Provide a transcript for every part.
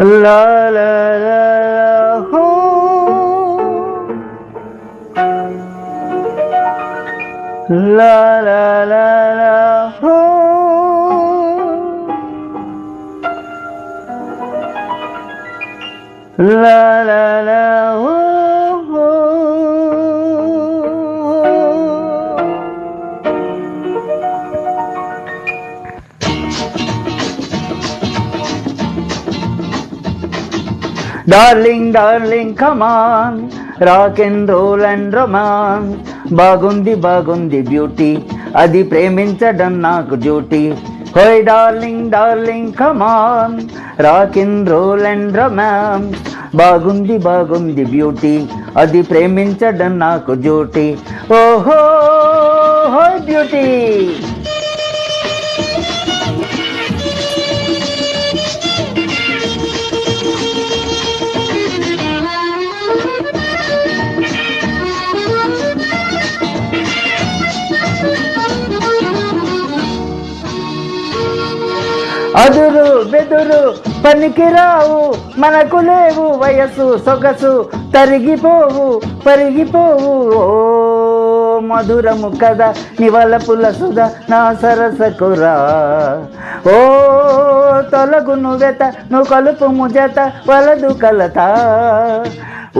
La la la la ho. La la la la ho. La la la ho. Darling, darling, come on, rock and roll and romance. బాగుంది బాగుంది beauty, అది ప్రేమించడం నాకు duty. హోయ్ darling darling come on, rock and roll and romance. బాగుంది బాగుంది beauty, అది ప్రేమించడం నాకు డ్యూటీ. ఓహో హోయ్ బ్యూటీ. అదురు బెదురు పనికిరావు, మనకు లేవు వయసు సొగసు, తరిగిపోవు పరిగిపోవు. ఓ మధురము కదా నివలపుల సుధ నా సరసకురా. ఓ తొలగును వెత నువ్వు కలుపుము జత వలదు కలత.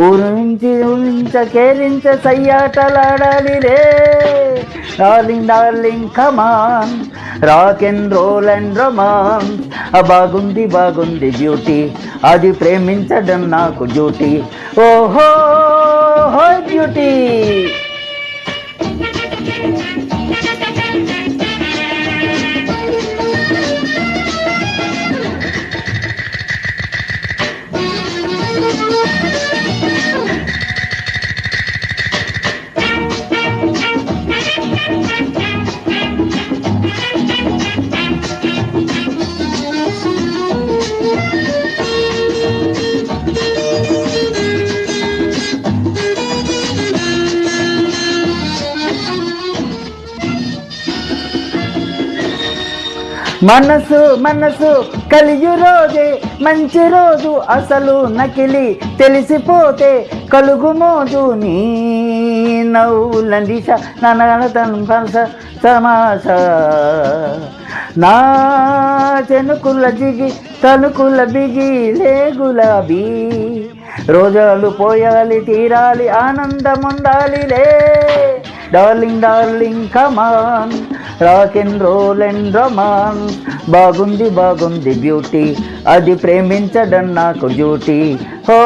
ఊరించి ఊరించ కేరించ సయ్యాటలాడాలి రే. Darling darling come on, rock and roll and romance. బాగుంది బాగుంది బ్యూటీ, అది ప్రేమించడం నాకు డ్యూటీ. ఓహో హోయ్ బ్యూటీ. మనసు మనసు కలియు రోజే మంచి రోజు, అసలు నకిలి తెలిసిపోతే కలుగు మోజు. నీ నవ్వుల దిశ ననగనతన తమాష, నా చెనుకుల జిగి తనుకుల బిగి లే గులాబీ. రోజాలు పోయాలి తీరాలి ఆనందం ఉండాలి లే. Darling darling come on, rock and roll and romance. బాగుంది బాగుంది బ్యూటీ, అది ప్రేమించడం నాకు డ్యూటీ. హో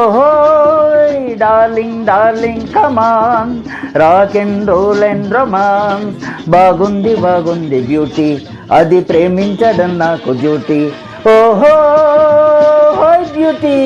darling darling come on, rock and roll and romance. బాగుంది బాగుంది బ్యూటీ, అది ప్రేమించడం నాకు డ్యూటీ. ఓహో బ్యూటీ.